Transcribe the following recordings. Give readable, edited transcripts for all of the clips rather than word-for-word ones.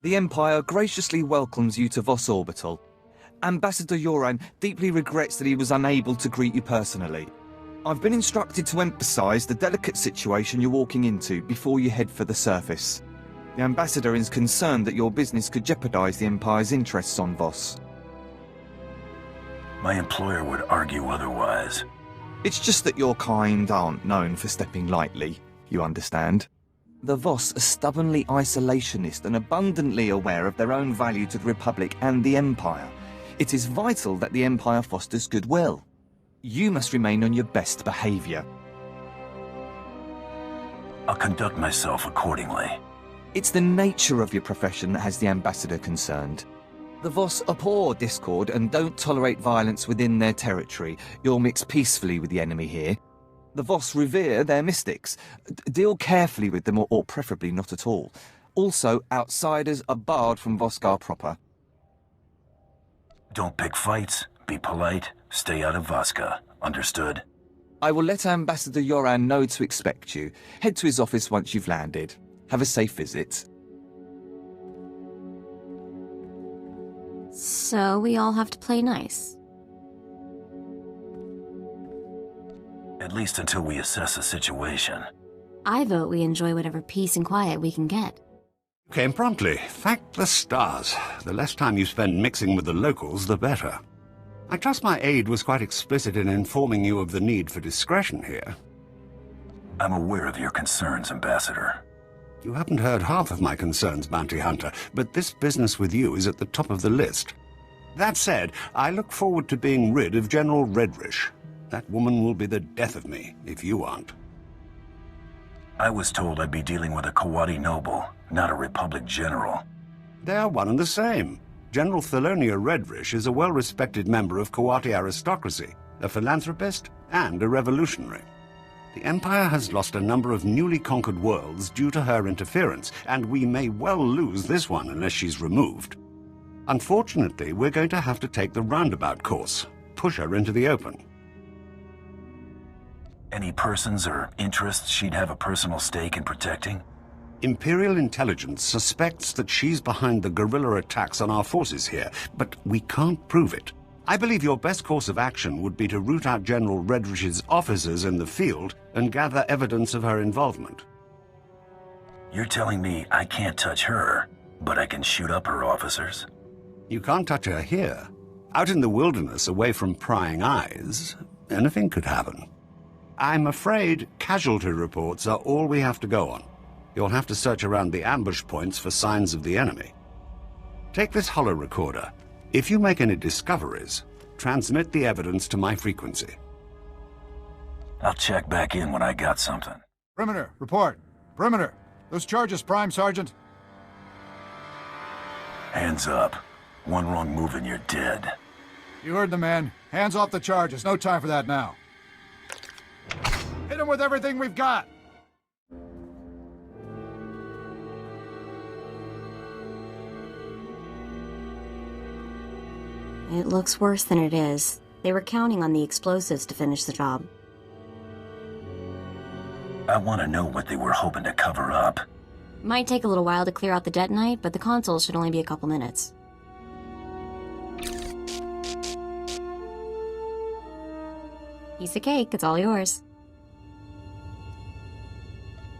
The Empire graciously welcomes you to Voss Orbital. Ambassador Yoran deeply regrets that he was unable to greet you personally. I've been instructed to emphasize the delicate situation you're walking into before you head for the surface. The Ambassador is concerned that your business could jeopardize the Empire's interests on Voss. My employer would argue otherwise. It's just that your kind aren't known for stepping lightly, you understand? The Voss are stubbornly isolationist and abundantly aware of their own value to the Republic and the Empire. It is vital that the Empire fosters goodwill. You must remain on your best behavior. I'll conduct myself accordingly. It's the nature of your profession that has the Ambassador concerned. The Voss abhor discord and don't tolerate violence within their territory. You'll mix peacefully with the enemy here. The Voss revere their mystics. Deal carefully with them, or preferably not at all. Also, outsiders are barred from Voskar proper. Don't pick fights, be polite, stay out of Voska. Understood? I will let Ambassador Yoran know to expect you. Head to his office once you've landed. Have a safe visit. So we all have to play nice. At least until we assess the situation. I vote we enjoy whatever peace and quiet we can get. You came promptly. Thank the stars. The less time you spend mixing with the locals, the better. I trust my aide was quite explicit in informing you of the need for discretion here. I'm aware of your concerns, Ambassador. You haven't heard half of my concerns, Bounty Hunter, but this business with you is at the top of the list. That said, I look forward to being rid of General Redrish. That woman will be the death of me, if you aren't. I was told I'd be dealing with a Kawati noble, not a Republic general. They are one and the same. General Thalonia Redrish is a well-respected member of Kawati aristocracy, a philanthropist, and a revolutionary. The Empire has lost a number of newly conquered worlds due to her interference, and we may well lose this one unless she's removed. Unfortunately, we're going to have to take the roundabout course, push her into the open. Any persons or interests she'd have a personal stake in protecting? Imperial intelligence suspects that she's behind the guerrilla attacks on our forces here, but we can't prove it. I believe your best course of action would be to root out General Redrish's officers in the field and gather evidence of her involvement. You're telling me I can't touch her, but I can shoot up her officers? You can't touch her here. Out in the wilderness, away from prying eyes, anything could happen. I'm afraid casualty reports are all we have to go on. You'll have to search around the ambush points for signs of the enemy. Take this holo recorder. If you make any discoveries, transmit the evidence to my frequency. I'll check back in when I got something. Perimeter, report. Perimeter. Those charges, Prime Sergeant. Hands up. One wrong move and you're dead. You heard the man. Hands off the charges. No time for that now. Hit him with everything we've got. It looks worse than it is. They were counting on the explosives to finish the job. I want to know what they were hoping to cover up. Might take a little while to clear out the detonite, but the console should only be a couple minutes. Piece of cake, it's all yours.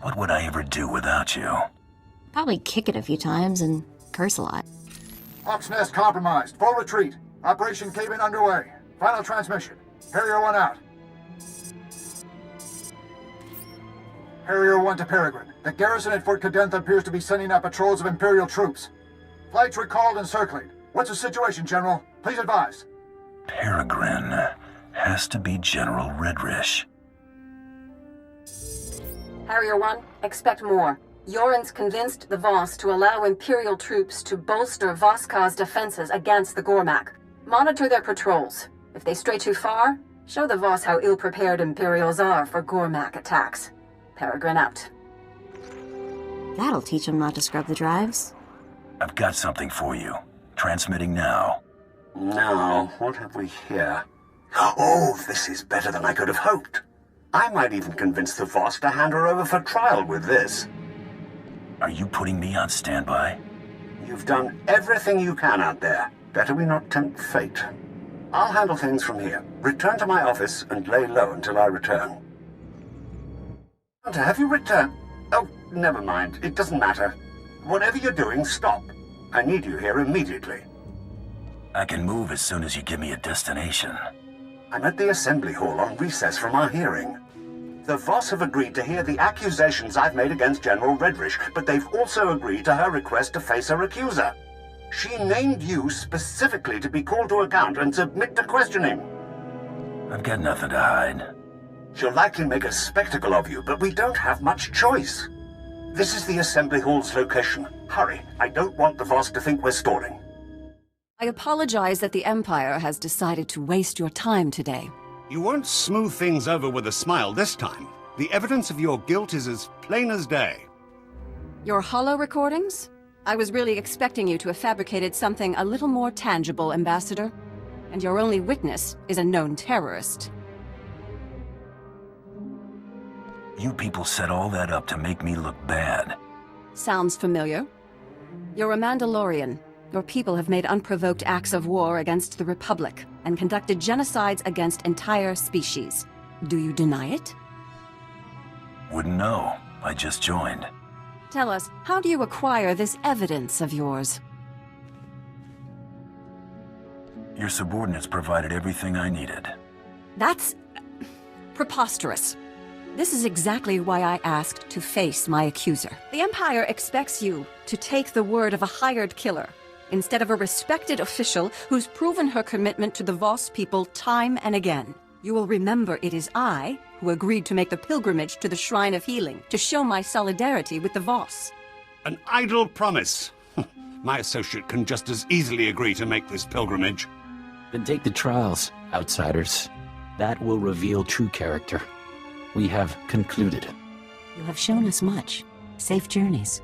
What would I ever do without you? Probably kick it a few times and curse a lot. Hawk's Nest compromised. Full retreat. Operation Cave-In underway. Final transmission. Harrier 1 out. Harrier 1 to Peregrine. The garrison at Fort Cadentha appears to be sending out patrols of Imperial troops. Flights recalled and circling. What's the situation, General? Please advise. Peregrine has to be General Redrish. Harrier 1, expect more. Yoren's convinced the Voss to allow Imperial troops to bolster Voskar's defenses against the Gormak. Monitor their patrols. If they stray too far, show the Voss how ill-prepared Imperials are for Gormak attacks. Peregrine out. That'll teach them not to scrub the drives. I've got something for you. Transmitting now. Now, what have we here? Oh, this is better than I could have hoped. I might even convince the Voss to hand her over for trial with this. Are you putting me on standby? You've done everything you can out there. Better we not tempt fate. I'll handle things from here. Return to my office and lay low until I return. Hunter, have you returned? Oh, never mind. It doesn't matter. Whatever you're doing, stop. I need you here immediately. I can move as soon as you give me a destination. I'm at the assembly hall on recess from our hearing. The Voss have agreed to hear the accusations I've made against General Redrish, but they've also agreed to her request to face her accuser. She named you specifically to be called to account and submit to questioning. I've got nothing to hide. She'll likely make a spectacle of you, but we don't have much choice. This is the assembly hall's location. Hurry, I don't want the Voss to think we're stalling. I apologize that the Empire has decided to waste your time today. You won't smooth things over with a smile this time. The evidence of your guilt is as plain as day. Your holo recordings? I was really expecting you to have fabricated something a little more tangible, Ambassador. And your only witness is a known terrorist. You people set all that up to make me look bad. Sounds familiar. You're a Mandalorian. Your people have made unprovoked acts of war against the Republic and conducted genocides against entire species. Do you deny it? Wouldn't know. I just joined. Tell us, how do you acquire this evidence of yours? Your subordinates provided everything I needed. That's preposterous. This is exactly why I asked to face my accuser. The Empire expects you to take the word of a hired killer, instead of a respected official who's proven her commitment to the Voss people time and again. You will remember it is I who agreed to make the pilgrimage to the Shrine of Healing to show my solidarity with the Voss. An idle promise. My associate can just as easily agree to make this pilgrimage. Then take the trials, outsiders. That will reveal true character. We have concluded. You have shown us much. Safe journeys.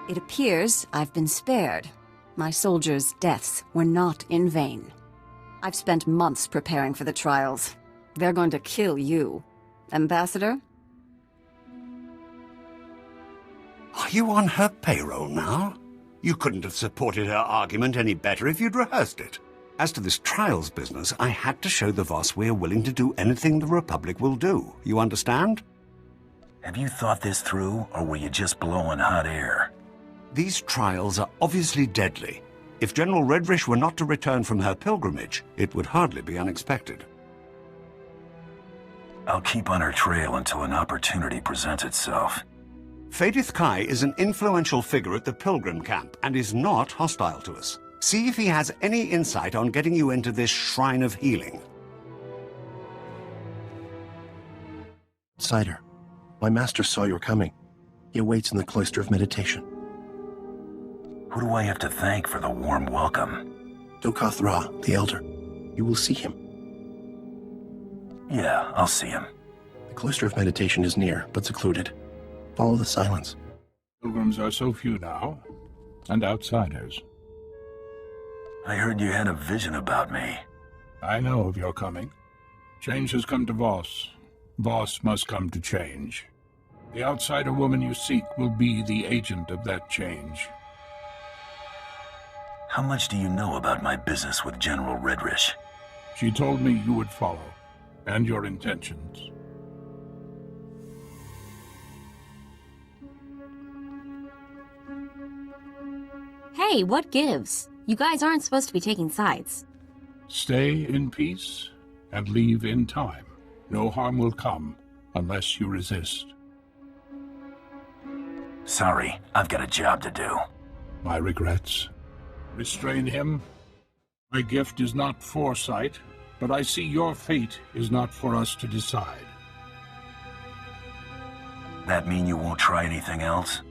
It appears I've been spared. My soldiers' deaths were not in vain. I've spent months preparing for the trials. They're going to kill you. Ambassador? Are you on her payroll now? You couldn't have supported her argument any better if you'd rehearsed it. As to this trials business, I had to show the Voss we're willing to do anything the Republic will do. You understand? Have you thought this through, or were you just blowing hot air? These trials are obviously deadly. If General Redrish were not to return from her pilgrimage, it would hardly be unexpected. I'll keep on her trail until an opportunity presents itself. Fadith Kai is an influential figure at the Pilgrim camp and is not hostile to us. See if he has any insight on getting you into this Shrine of Healing. Cider, my master saw your coming. He awaits in the Cloister of Meditation. Who do I have to thank for the warm welcome? Dokoth Ra, the Elder. You will see him. Yeah, I'll see him. The Cloister of Meditation is near, but secluded. Follow the silence. Pilgrims are so few now, and outsiders. I heard you had a vision about me. I know of your coming. Change has come to Voss. Voss must come to change. The outsider woman you seek will be the agent of that change. How much do you know about my business with General Redrish? She told me you would follow, and your intentions. Hey, what gives? You guys aren't supposed to be taking sides. Stay in peace, and leave in time. No harm will come, unless you resist. Sorry, I've got a job to do. My regrets. Restrain him. My gift is not foresight, but I see your fate is not for us to decide. That mean you won't try anything else?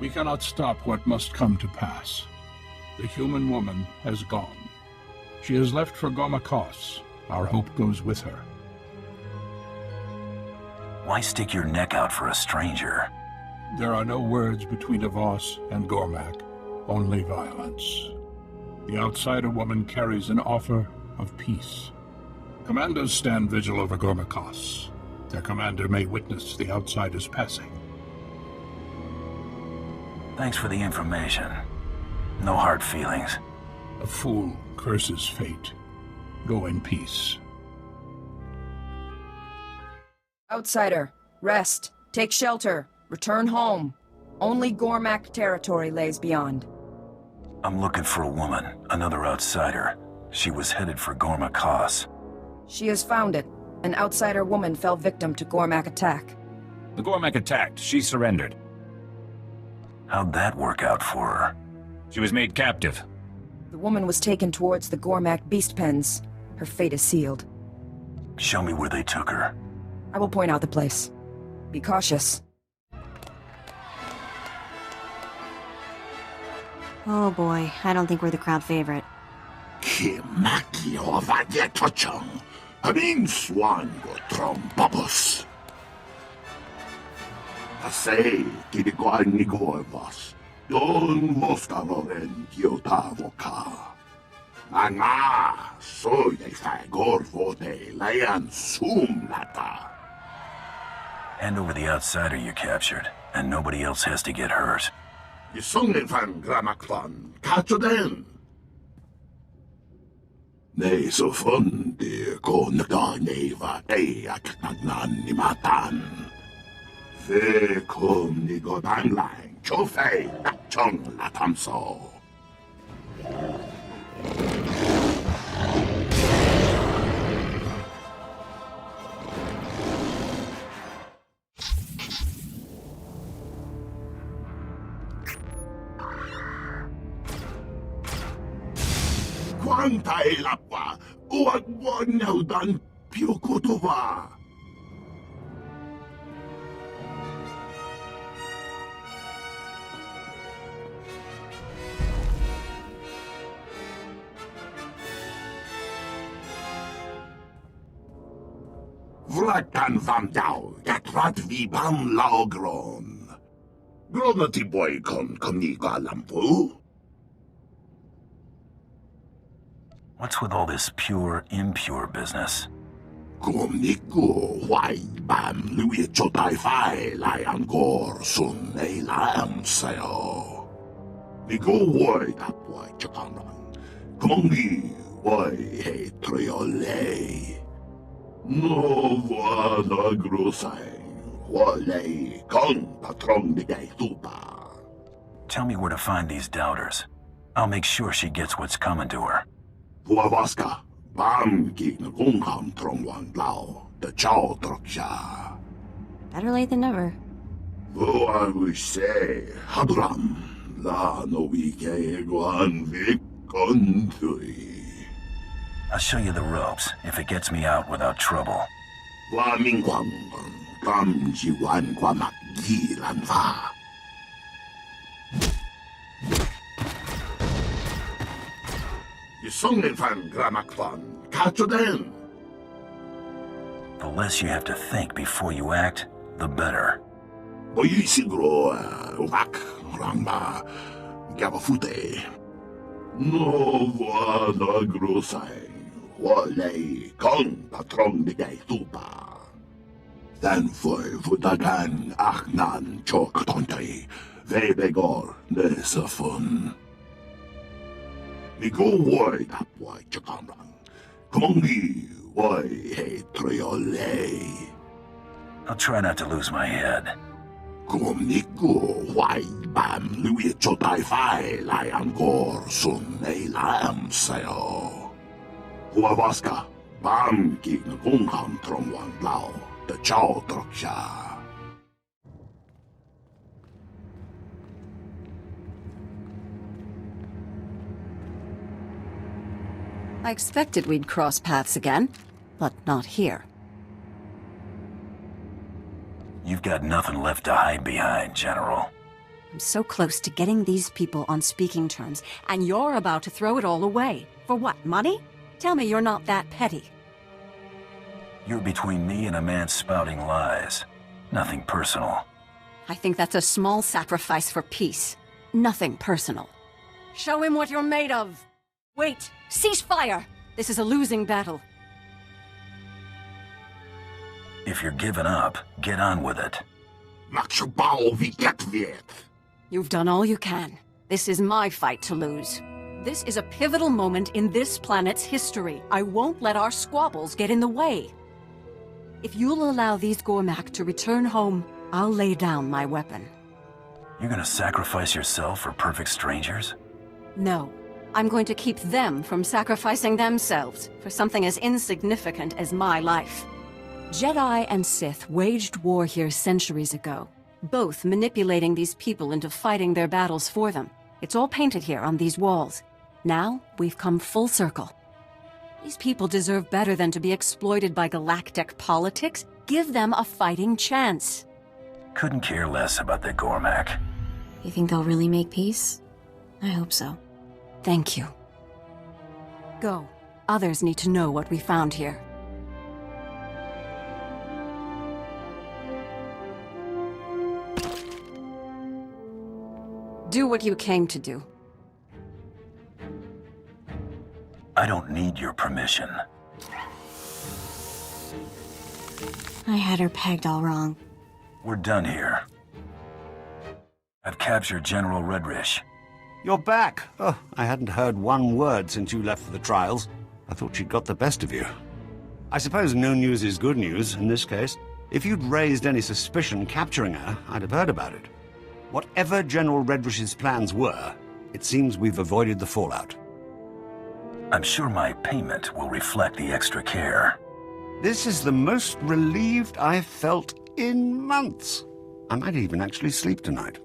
We cannot stop what must come to pass. The human woman has gone. She has left for Gomakos. Our hope goes with her. Why stick your neck out for a stranger? There are no words between a Voss and Gormak, only violence. The outsider woman carries an offer of peace. Commandos stand vigil over Gormakos. Their commander may witness the outsider's passing. Thanks for the information. No hard feelings. A fool curses fate. Go in peace. Outsider, rest, take shelter, return home. Only Gormak territory lays beyond. I'm looking for a woman, another outsider. She was headed for Gormakos. She has found it. An outsider woman fell victim to Gormak attack. The Gormak attacked. She surrendered. How'd that work out for her? She was made captive. The woman was taken towards the Gormak beast pens. Her fate is sealed. Show me where they took her. I will point out the place. Be cautious. Oh boy, I don't think we're the crowd favorite. Kimakio Vadietochong, Amin Swango Trombobus. Pasay, Kidikoan Nigorvos, Don Mostavoren Kiotavoka. Anga, soy a fagor vote, Layan Sumnata. Hand over the outsider you captured, and nobody else has to get hurt. Isungen van Gramakvan, Kachoden. Nee, so fun, de Konada Neva, Eak Nagnan Nimatan. Ve kom ni go banglang, Chofei, Chong Latamso. Quanta e lappa, uag bonaudan piukutova. Vlakan vam dau, gatrat vibam laogron. Gronati boy kon koniga lampu. What's with all this pure, impure business? Komniku wai bam lui chotai fai layan gor sun ei lam sayo. Niku wai tap wai chakanan. Komongi wai he triole. No vana grosai. Wale kong patron de gay tupa. Tell me where to find these doubters. I'll make sure she gets what's coming to her. Puavaska, bam gig na kungkam trongwan lao, the chow troksha. Better late than never. Oh, I wish say, hadram, la no wike guan vik kontui. I'll show you the ropes, if it gets me out without trouble. Wa mingwang, kam jiwan kwamak gilan va. Isungen van Gramakvan, Kachoden. The less you have to think before you act, the better. Oyi sigro, uvak, ramba, gabafute. No vana grosai, wale, kong patron de gay tupa. Dan foi vudagan achnan chok tontai, vebegor nesafun. Nigo wai tap wai chakamran. Komongi wai he triole. I'll try not to lose my head. Komnigo wai bam lui chotai fai layan gor sun ei lam sayo. Huavaska bam gig na kungkam trongwan lao, the chow troksha. I expected we'd cross paths again, but not here. You've got nothing left to hide behind, General. I'm so close to getting these people on speaking terms, and you're about to throw it all away. For what, money? Tell me you're not that petty. You're between me and a man spouting lies. Nothing personal. I think that's a small sacrifice for peace. Nothing personal. Show him what you're made of! Wait! Cease fire! This is a losing battle. If you're giving up, get on with it. You've done all you can. This is my fight to lose. This is a pivotal moment in this planet's history. I won't let our squabbles get in the way. If you'll allow these Gormak to return home, I'll lay down my weapon. You're gonna sacrifice yourself for perfect strangers? No. I'm going to keep them from sacrificing themselves for something as insignificant as my life. Jedi and Sith waged war here centuries ago, both manipulating these people into fighting their battles for them. It's all painted here on these walls. Now, we've come full circle. These people deserve better than to be exploited by galactic politics. Give them a fighting chance. Couldn't care less about the Gormak. You think they'll really make peace? I hope so. Thank you. Go. Others need to know what we found here. Do what you came to do. I don't need your permission. I had her pegged all wrong. We're done here. I've captured General Redrish. You're back. Oh, I hadn't heard one word since you left for the trials. I thought she'd got the best of you. I suppose no news is good news in this case. If you'd raised any suspicion capturing her, I'd have heard about it. Whatever General Redrish's plans were, it seems we've avoided the fallout. I'm sure my payment will reflect the extra care. This is the most relieved I've felt in months. I might even actually sleep tonight.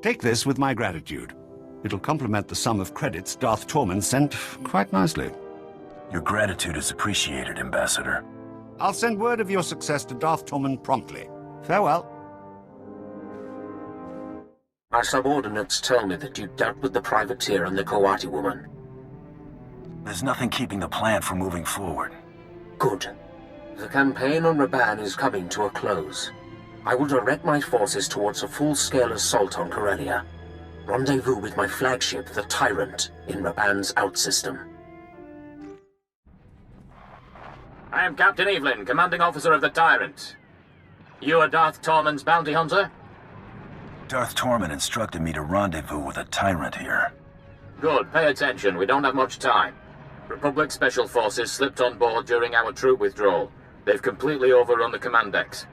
Take this with my gratitude. It'll complement the sum of credits Darth Tormund sent quite nicely. Your gratitude is appreciated, Ambassador. I'll send word of your success to Darth Tormund promptly. Farewell. My subordinates tell me that you dealt with the privateer and the Kawati woman. There's nothing keeping the plan from moving forward. Good. The campaign on Raban is coming to a close. I will direct my forces towards a full-scale assault on Corellia. Rendezvous with my flagship, the Tyrant, in Raban's outsystem. I am Captain Evelyn, commanding officer of the Tyrant. You are Darth Tormund's bounty hunter? Darth Tormund instructed me to rendezvous with a Tyrant here. Good, pay attention, we don't have much time. Republic Special Forces slipped on board during our troop withdrawal. They've completely overrun the command decks.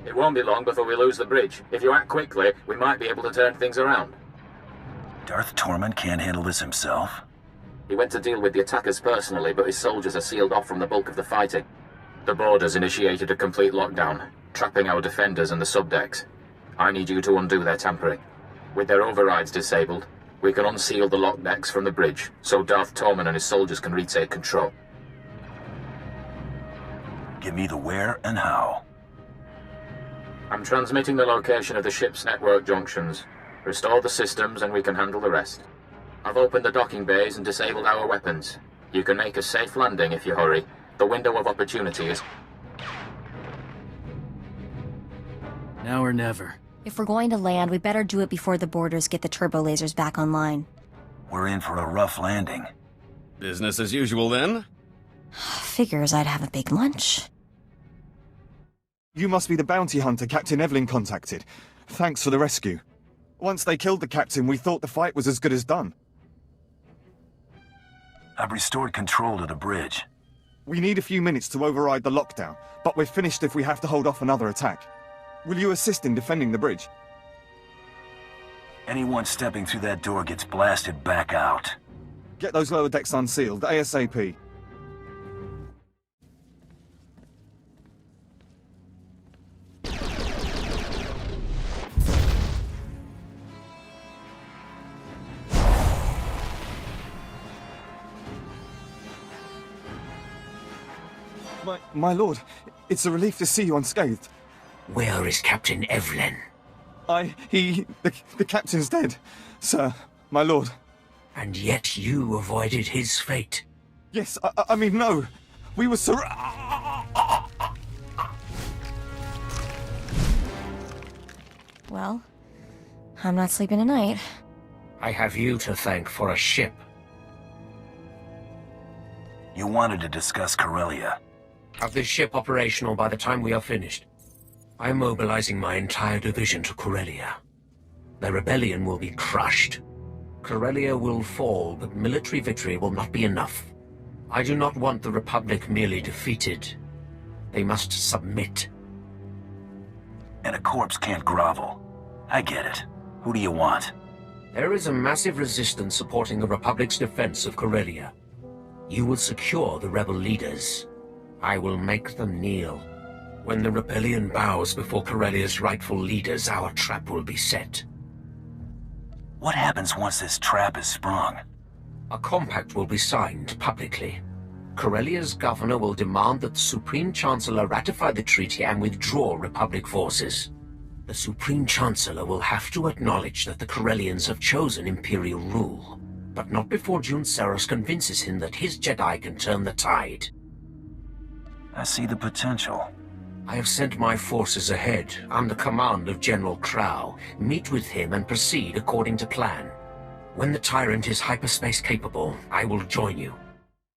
It won't be long before we lose the bridge. If you act quickly, we might be able to turn things around. Darth Tormund can't handle this himself? He went to deal with the attackers personally, but his soldiers are sealed off from the bulk of the fighting. The borders initiated a complete lockdown, trapping our defenders and the subdecks. I need you to undo their tampering. With their overrides disabled, we can unseal the lock decks from the bridge, so Darth Tormund and his soldiers can retake control. Give me the where and how. I'm transmitting the location of the ship's network junctions. Restore the systems and we can handle the rest. I've opened the docking bays and disabled our weapons. You can make a safe landing if you hurry. The window of opportunity is... Now or never. If we're going to land, we better do it before the boarders get the turbo lasers back online. We're in for a rough landing. Business as usual, then? Figures I'd have a big lunch. You must be the bounty hunter Captain Evelyn contacted. Thanks for the rescue. Once they killed the captain, we thought the fight was as good as done. I've restored control to the bridge. We need a few minutes to override the lockdown, but we're finished if we have to hold off another attack. Will you assist in defending the bridge? Anyone stepping through that door gets blasted back out. Get those lower decks unsealed, ASAP. My lord, it's a relief to see you unscathed. Where is Captain Evelyn? The captain's dead, sir, my lord. And yet you avoided his fate. Yes, I mean, no. We were Well, I'm not sleeping tonight. I have you to thank for a ship. You wanted to discuss Corellia. Have this ship operational by the time we are finished. I am mobilizing my entire division to Corellia. The rebellion will be crushed. Corellia will fall, but military victory will not be enough. I do not want the Republic merely defeated. They must submit. And a corpse can't grovel. I get it. Who do you want? There is a massive resistance supporting the Republic's defense of Corellia. You will secure the rebel leaders. I will make them kneel. When the rebellion bows before Corellia's rightful leaders, our trap will be set. What happens once this trap is sprung? A compact will be signed publicly. Corellia's governor will demand that the Supreme Chancellor ratify the treaty and withdraw Republic forces. The Supreme Chancellor will have to acknowledge that the Corellians have chosen Imperial rule, but not before Jun Seros convinces him that his Jedi can turn the tide. I see the potential. I have sent my forces ahead, under command of General Crow. Meet with him and proceed according to plan. When the Tyrant is hyperspace capable, I will join you.